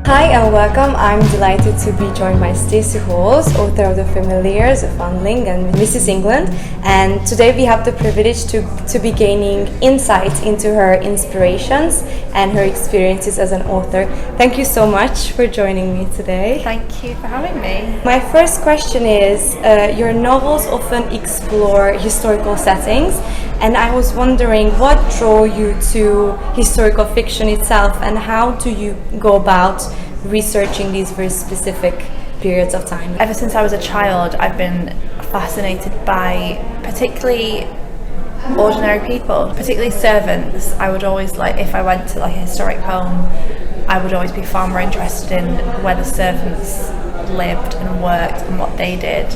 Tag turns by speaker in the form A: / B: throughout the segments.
A: Hi and welcome. I'm delighted to be joined by Stacey Halls, author of The Familiars, The Foundling and Mrs. England. And today we have the privilege to be gaining insights into her inspirations and her experiences as an author. Thank you so much for joining me today.
B: Thank you for having me.
A: My first question is, your novels often explore historical settings, and I was wondering what drew you to historical fiction itself, and how do you go about researching these very specific periods of time?
B: Ever since I was a child, I've been fascinated by particularly ordinary people, particularly servants. I would always, if I went to a historic home, I would always be far more interested in where the servants lived and worked and what they did.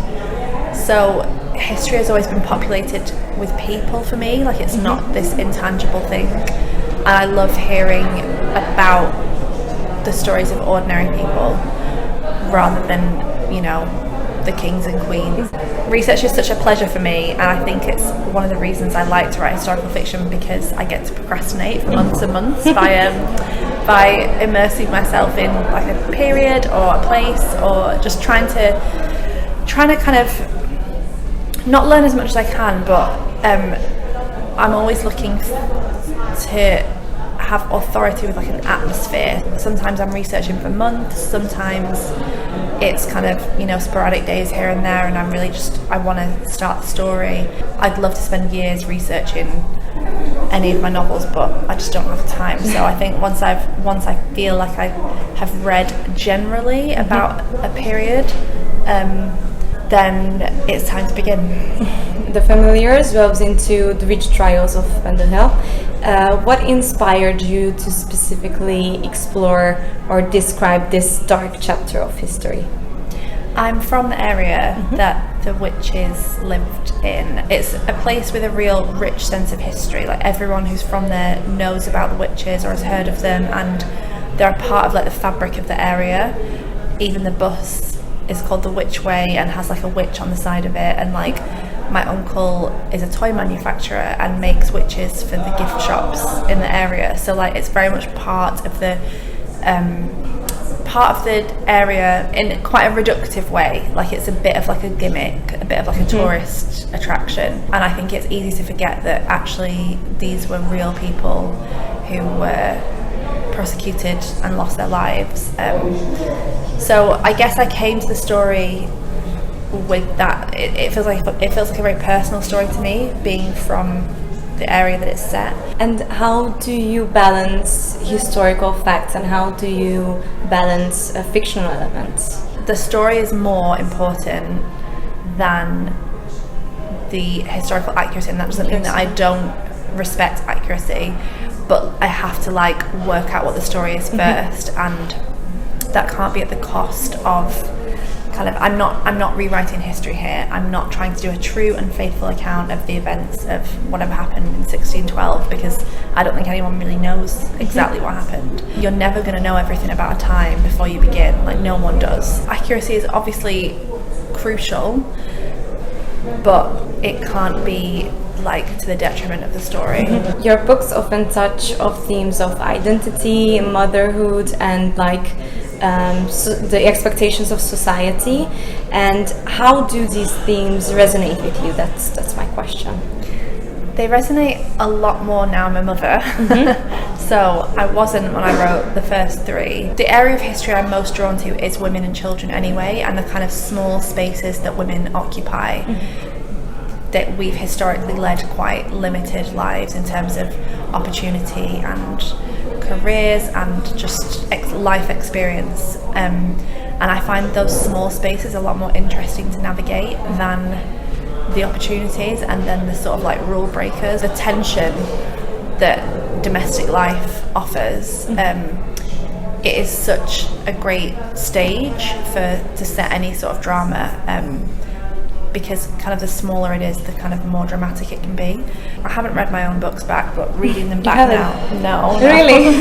B: So history has always been populated with people for me, it's not this intangible thing. And I love hearing about the stories of ordinary people rather than, the kings and queens. Research is such a pleasure for me, and I think it's one of the reasons I like to write historical fiction, because I get to procrastinate for months and months by immersing myself in a period or a place, or just trying to kind of not learn as much as I can, but I'm always looking to have authority with an atmosphere. Sometimes I'm researching for months, sometimes it's kind of sporadic days here and there, and I'm really I want to start the story. I'd love to spend years researching any of my novels, but I just don't have time. So I think once I feel like I have read generally about a period, then it's time to begin.
A: The Familiars delves into the rich trials of Hill. What inspired you to specifically explore or describe this dark chapter of history?
B: I'm from the area that the witches lived in. It's a place with a real rich sense of history. Everyone who's from there knows about the witches or has heard of them, and they're a part of the fabric of the area. Even the bus is called the Witch Way and has a witch on the side of it, and my uncle is a toy manufacturer and makes witches for the gift shops in the area. So it's very much part of the area in quite a reductive way. It's a bit of a gimmick, a bit of a tourist attraction. And I think it's easy to forget that actually these were real people who were prosecuted and lost their lives. So I guess I came to the story with that. It feels like a very personal story to me, being from the area that it's set.
A: And how do you balance historical facts, and how do you balance fictional elements?
B: The story is more important than the historical accuracy, and that doesn't mean that I don't respect accuracy, but I have to work out what the story is first, and that can't be at the cost of I'm not rewriting history here. I'm not trying to do a true and faithful account of the events of whatever happened in 1612, because I don't think anyone really knows exactly what happened. You're never going to know everything about a time before you begin. No one does. Accuracy is obviously crucial, but it can't be to the detriment of the story.
A: Your books often touch on themes of identity, motherhood, and the expectations of society. And how do these themes resonate with you? That's my question.
B: They resonate a lot more now I'm a mother. So I wasn't when I wrote the first three. The area of history I'm most drawn to is women and children anyway, and the kind of small spaces that women occupy. That we've historically led quite limited lives in terms of opportunity and careers and just life experience, and I find those small spaces a lot more interesting to navigate than the opportunities and then the sort of rule breakers. The tension that domestic life offers, it is such a great stage to set any sort of drama, because kind of the smaller it is, the kind of more dramatic it can be. I haven't read my own books back, but reading them back now, no.
A: Really?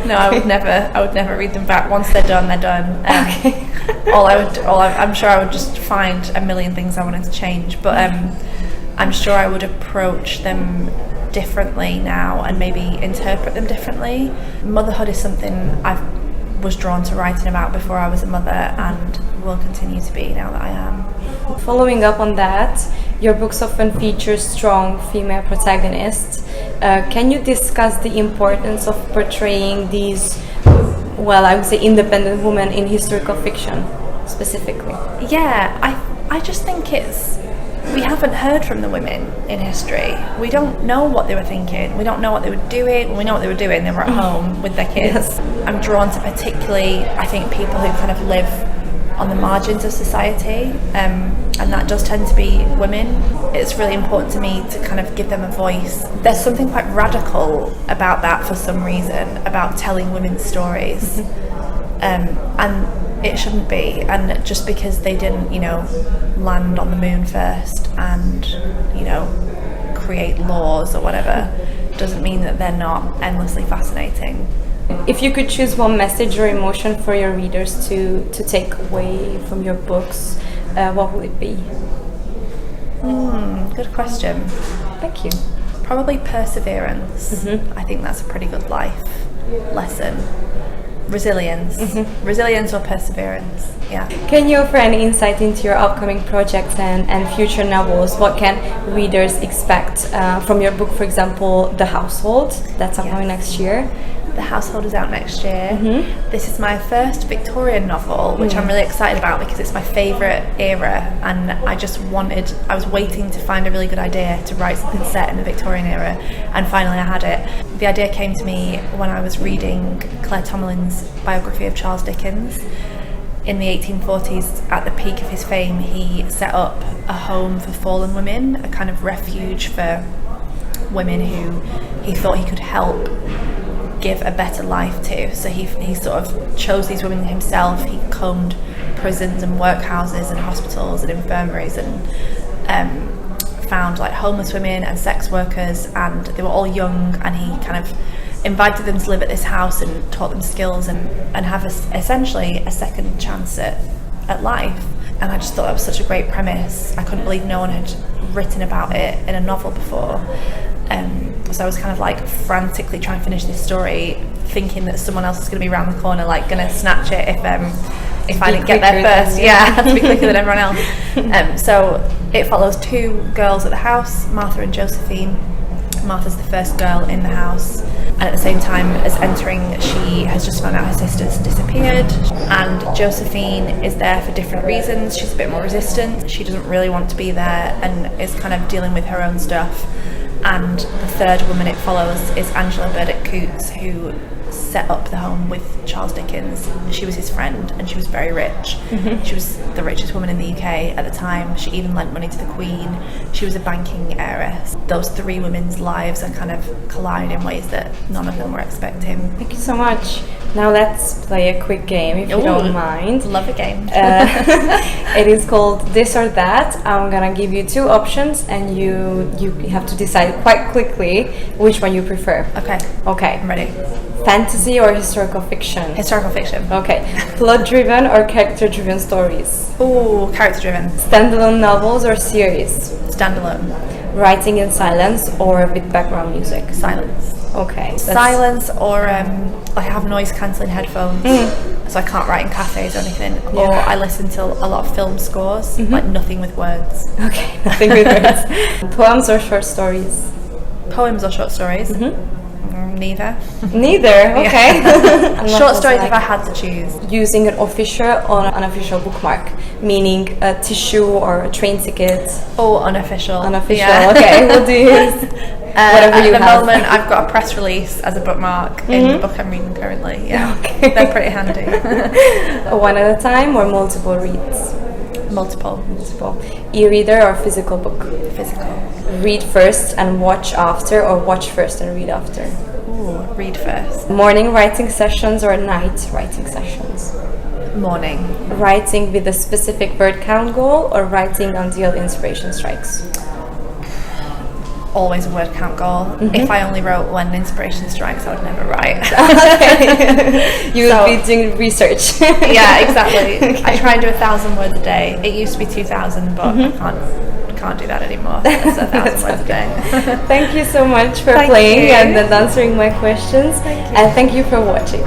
B: No, I would never read them back. Once they're done, they're done.
A: Okay.
B: I'm sure I would just find a million things I wanted to change, but I'm sure I would approach them differently now and maybe interpret them differently. Motherhood is something I've was drawn to writing about before I was a mother, and will continue to be now that I am.
A: Following up on that, your books often feature strong female protagonists. Can you discuss the importance of portraying these, well, I would say independent women in historical fiction specifically?
B: Yeah, I just think we haven't heard from the women in history. We don't know what they were thinking. We don't know what they were doing. When we know what they were doing, they were at home with their kids.
A: Yes.
B: I'm drawn to particularly, I think, people who kind of live on the margins of society, and that does tend to be women. It's really important to me to kind of give them a voice. There's something quite radical about that for some reason, about telling women's stories. And it shouldn't be, and just because they didn't, land on the moon first and, create laws or whatever, doesn't mean that they're not endlessly fascinating.
A: If you could choose one message or emotion for your readers to take away from your books, what would it be?
B: Good question.
A: Thank you.
B: Probably perseverance. I think that's a pretty good life lesson. Resilience. Resilience or perseverance, yeah.
A: Can you offer any insight into your upcoming projects and future novels? What can readers expect from your book, for example, The Household, that's upcoming next year?
B: The Household is out next year. This is my first Victorian novel, which I'm really excited about because it's my favourite era, and I was waiting to find a really good idea to write something set in the Victorian era, and finally I had it. The idea came to me when I was reading Claire Tomalin's biography of Charles Dickens. In the 1840s, at the peak of his fame, he set up a home for fallen women, a kind of refuge for women who he thought he could help give a better life to. So he sort of chose these women himself. He combed prisons and workhouses and hospitals and infirmaries and found like homeless women and sex workers, and they were all young, and he kind of invited them to live at this house and taught them skills and have essentially a second chance at life. And I just thought that was such a great premise. I couldn't believe no one had written about it in a novel before. So I was kind of like frantically trying to finish this story, thinking that someone else was going to be around the corner, like going to snatch it if I didn't get there first. Yeah, I had to be quicker than everyone else. So it follows two girls at the house, Martha and Josephine. Martha's the first girl in the house, and at the same time as entering, she has just found out her sister's disappeared, and Josephine is there for different reasons. She's a bit more resistant, she doesn't really want to be there, and is kind of dealing with her own stuff. And the third woman it follows is Angela Burdett Coutts, who set up the home with Charles Dickens. She was his friend, and she was very rich. She was the richest woman in the UK at the time. She even lent money to the Queen. She was a banking heiress. Those three women's lives are kind of colliding in ways that none of them were expecting.
A: Thank you so much. Now let's play a quick game, if you don't mind.
B: Love a game.
A: It is called This or That. I'm gonna give you two options, and you have to decide quite quickly which one you prefer. Okay.
B: I'm ready.
A: Fantasy or historical fiction?
B: Historical fiction.
A: Okay. Plot-driven or character-driven stories?
B: Ooh, character-driven.
A: Standalone novels or series?
B: Standalone.
A: Writing in silence or with background music?
B: Silence.
A: Okay.
B: Silence, or I have noise cancelling headphones, so I can't write in cafes or anything.
A: Yeah.
B: Or I listen to a lot of film scores, like nothing with words.
A: Okay, nothing with words. Poems or short stories?
B: Poems or short stories? Neither.
A: Neither, okay.
B: Short stories if I had to choose.
A: Using an official or an unofficial bookmark, meaning a tissue or a train ticket?
B: Oh, unofficial.
A: Unofficial,
B: yeah.
A: Okay. What do you use?
B: At the moment, I've got a press release as a bookmark in the book I'm reading currently. Yeah,
A: okay.
B: They're pretty handy.
A: One at a time or multiple reads?
B: Multiple.
A: E-reader or physical book?
B: Physical.
A: Read first and watch after, or watch first and read after?
B: Ooh, read first.
A: Morning writing sessions or night writing sessions?
B: Morning.
A: Writing with a specific word count goal or writing until inspiration strikes?
B: Always a word count goal. If I only wrote when inspiration strikes, I would never write.
A: Okay. You would be doing research.
B: Yeah, exactly. Okay. I try and do 1,000 words a day. It used to be 2,000, but I can't do that anymore. It's 1,000 words a day.
A: Thank you so much for playing and answering my questions.
B: Thank you.
A: And thank you for watching.